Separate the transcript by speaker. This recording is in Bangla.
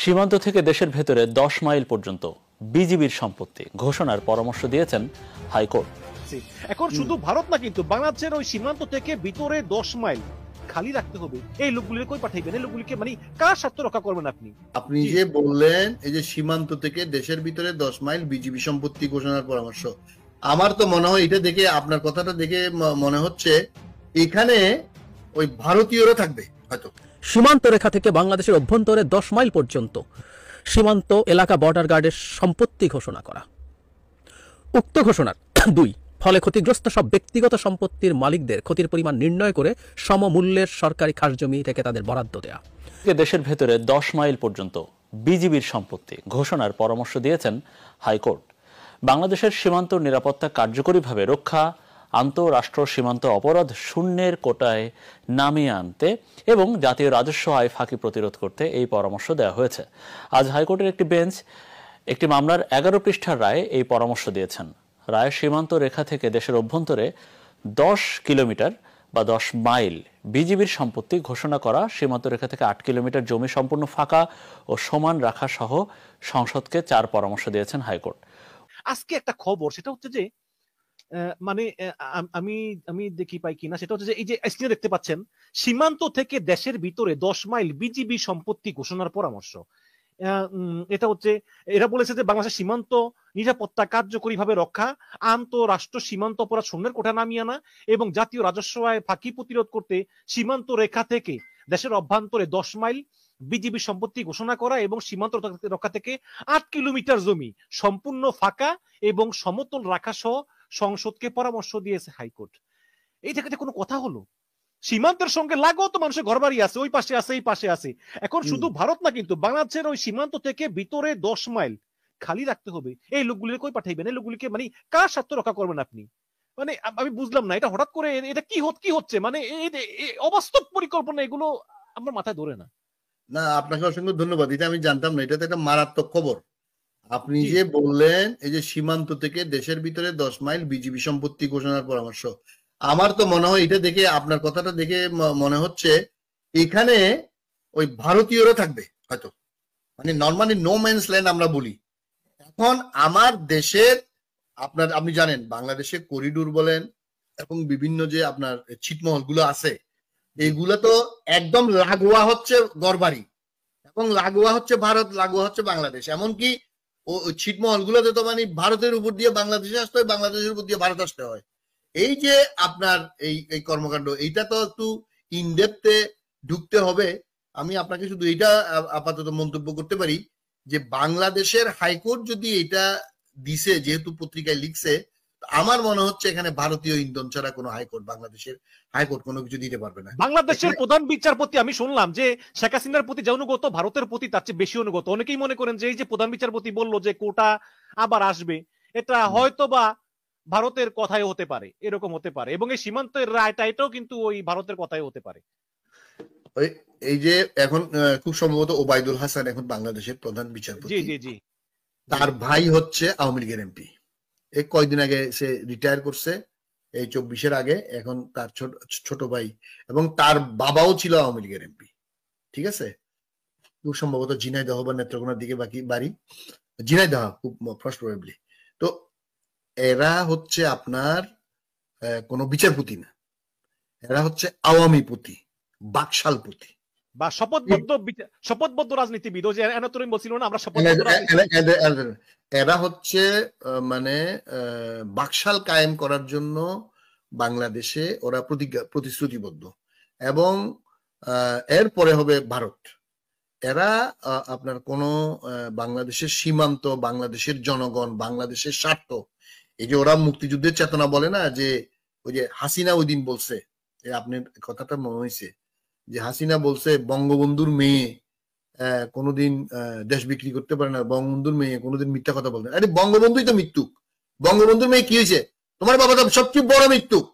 Speaker 1: সীমান্ত থেকে দেশের ভেতরে 10 মাইল পর্যন্ত বিজিবির সম্পত্তি ঘোষণার পরামর্শ দিয়েছেন হাইকোর্ট।
Speaker 2: এখন শুধু ভারত না, কিন্তু বাংলাদেশের ওই সীমান্ত থেকে ভিতরে 10 মাইল খালি রাখতে হবে। এই লোকগুলিকে কই পাঠাইবেন? এই লোকগুলিকে মানে কার স্বার্থ রক্ষা করবেন আপনি?
Speaker 3: আপনি যে বললেন এই যে সীমান্ত থেকে দেশের ভিতরে 10 মাইল বিজিবি সম্পত্তি ঘোষণার পরামর্শ, আমার তো মনে হয় এটা দেখে, আপনার কথাটা দেখে মনে হচ্ছে এখানে ওই ভারতীয়রা থাকবে হয়তো।
Speaker 4: সীমান্ত রেখা থেকে বাংলাদেশের অভ্যন্তরে 10 মাইল পর্যন্ত সীমান্ত এলাকা বর্ডার গার্ডের সম্পত্তি ঘোষণা করা। উক্ত ঘোষণার 2, ফলে ক্ষতিগ্রস্ত সব ব্যক্তিগত সম্পত্তির মালিকদের ক্ষতির পরিমাণ নির্ণয় করে সমমূল্যের সরকারি খাসজমি থেকে তাদের বরাদ্দ দেয়া।
Speaker 1: দেশের ভেতরে 10 মাইল পর্যন্ত বিজিবির সম্পত্তি ঘোষণার পরামর্শ দিয়েছেন হাইকোর্ট। বাংলাদেশের সীমান্ত নিরাপত্তা কার্যকরীভাবে রক্ষা, আন্তঃরাষ্ট্র সীমান্ত অপরাধ শূন্যের কোটায় নামিয়ে আনতে এবং জাতীয় রাজস্ব আয় ফাঁকি প্রতিরোধ করতে এই পরামর্শ দেওয়া হয়েছে। আজ হাইকোর্টের একটি বেঞ্চ একটি মামলার 11 পৃষ্ঠার রায়ে এই পরামর্শ দিয়েছেন। রায় সীমান্ত রেখা থেকে দেশের অভ্যন্তরে 10 কিলোমিটার বা 10 মাইল বিজিবির সম্পত্তি ঘোষণা করা, সীমান্ত রেখা থেকে 8 কিলোমিটার জমি সম্পূর্ণ ফাঁকা ও সমান রাখা সহ সংসদকে 4 পরামর্শ দিয়েছেন হাইকোর্ট।
Speaker 2: আজকে একটা খবর, সেটা হচ্ছে যে মানে আমি আমি দেখি পাই কিনা, সেটা হচ্ছে যে এই যে স্ক্রিনে দেখতে পাচ্ছেন, সীমান্ত থেকে দেশের ভিতরে 10 মাইল বিজিবি সম্পত্তি ঘোষণার পরামর্শ। এটা হচ্ছে, এরা বলেছে যে বাংলাদেশের সীমান্ত নিরাপত্তা কার্যকরীভাবে রক্ষা, আন্তঃরাষ্ট্র সীমান্ত অপরাধ শূন্যের কোটা নামিয়ে আনা এবং জাতীয় রাজস্ব আয় ফাঁকি প্রতিরোধ করতে সীমান্ত রেখা থেকে দেশের অভ্যন্তরে 10 মাইল বিজিবি সম্পত্তি ঘোষণা করা এবং সীমান্ত রক্ষা থেকে 8 কিলোমিটার জমি সম্পূর্ণ ফাঁকা এবং সমতল রাখা সহ সংসদকে পরামর্শ দিয়েছে হাইকোর্ট। এই থেকে কোনো কথা হলো? সীমান্তের সঙ্গে লাগো তো মানুষের ঘরবাড়ি আছে, ওই পাশে আছে, এই পাশে আছে। এখন শুধু ভারত না, কিন্তু বাংলাদেশের ওই সীমান্ত থেকে ভিতরে 10 মাইল খালি রাখতে হবে। এই লোকগুলিকে কই পাঠাইবেন? এই লোকগুলিকে মানে কার স্বার্থ রক্ষা করবেন আপনি? মানে আমি বুঝলাম না, এটা হঠাৎ করে এটা কি হচ্ছে? মানে এই অবাস্তব পরিকল্পনা, এগুলো আমার মাথায় ধরে না।
Speaker 3: না, আপনাকে অসংখ্য ধন্যবাদ। এটা আমি জানতাম না, এটা তো একটা মারাত্মক খবর। আপনি যে বললেন এই যে সীমান্ত থেকে দেশের ভিতরে 10 মাইল বিজিবি সম্পত্তি ঘোষণার পরামর্শ, আমার তো মনে হয় এটা দেখে, আপনার কথাটা দেখে মনে হচ্ছে এখানে ওই ভারতীয়রা থাকবে হয়তো, মানে নরমালি নো ম্যানস ল্যান্ড আমরা বলি। এখন আমার দেশের, আপনি জানেন বাংলাদেশের করিডোর বলেন এবং বিভিন্ন যে আপনার ছিটমহল গুলো আছে, এইগুলো তো একদম লাগোয়া হচ্ছে গড়বাড়ি এবং লাগোয়া হচ্ছে ভারত, লাগোয়া হচ্ছে বাংলাদেশ। এমনকি ও ছিটমহল গুলোতে তো মানে ভারতের উপর দিয়ে বাংলাদেশে আসতে হয়, বাংলাদেশের উপর দিয়ে ভারত আসতে হয়। এই যে আপনার এই কর্মকাণ্ড, এইটা তো একটু ইনডেপথে ঢুকতে হবে। আমি আপনাকে শুধু এইটা আপাতত মন্তব্য করতে পারি যে বাংলাদেশের হাইকোর্ট যদি এটা দিছে, যেহেতু পত্রিকায় লিখছে, আমার মনে হচ্ছে এখানে ভারতীয় ইন্ধন ছাড়া কোনো হাইকোর্ট, বাংলাদেশের হাইকোর্ট কোনো কিছু দিতে পারবে না।
Speaker 2: বাংলাদেশের প্রধান বিচারপতি, আমি শুনলাম যে শেখ হাসিনার প্রতি যে অনুগত, ভারতের প্রতি তার চেয়ে বেশি অনুগত। অনেকেই মনে করেন যে এই যে প্রধান বিচারপতি বলল যে কোটা আবার আসবে, এটা হয়তো বা ভারতের কথাই হতে পারে, এরকম হতে পারে, এবং এই সীমান্তের রায়টা এটাও কিন্তু ওই ভারতের কথাই হতে পারে।
Speaker 3: এই যে এখন খুব সম্ভবত ওবায়দুল হাসান এখন বাংলাদেশের প্রধান বিচারপতি,
Speaker 2: জি জি জি,
Speaker 3: তার ভাই হচ্ছে আওয়ামী লীগের এমপি। এই কয়েকদিন আগে সে রিটায়ার করছে, এই 24-এর আগে। এখন তার ছোট ভাই এবং তার বাবাও ছিল আওয়ামী লীগের এমপি। ঠিক আছে, খুব সম্ভবত ঝিনাইদহ বা নেত্রকোনার দিকে বাড়ি, ঝিনাইদহ খুব ফার্স্ট প্রবাবলি। তো এরা হচ্ছে আপনার কোনো বিচারপতি না, এরা হচ্ছে আওয়ামী পতি, বাকশালপতি
Speaker 2: বা শপথবদ্ধ রাজনীতিবিদ। ও যে এনাতরিম বলছিল না, আমরা
Speaker 3: এরা হচ্ছে মানে বাকশাল কায়েম করার জন্য বাংলাদেশে ওরা প্রতিশ্রুতিবদ্ধ, এবং এরপরে হবে ভারত। এরা আপনার কোন বাংলাদেশের সীমান্ত, বাংলাদেশের জনগণ, বাংলাদেশের স্বার্থ, এই যে ওরা মুক্তিযুদ্ধের চেতনা বলে না, যে ওই যে হাসিনা ওই দিন বলছে, আপনার কথাটা মনে হয়েছে যে হাসিনা বলছে বঙ্গবন্ধুর মেয়ে কোনোদিন দেশ বিক্রি করতে পারে না, বঙ্গবন্ধুর মেয়ে কোনোদিন মিথ্যা কথা বলতে। আরে বঙ্গবন্ধুই তো মৃত্যুক, বঙ্গবন্ধুর মেয়ে কি হয়েছে? তোমার বাবা তো সবচেয়ে বড় মৃত্যুক।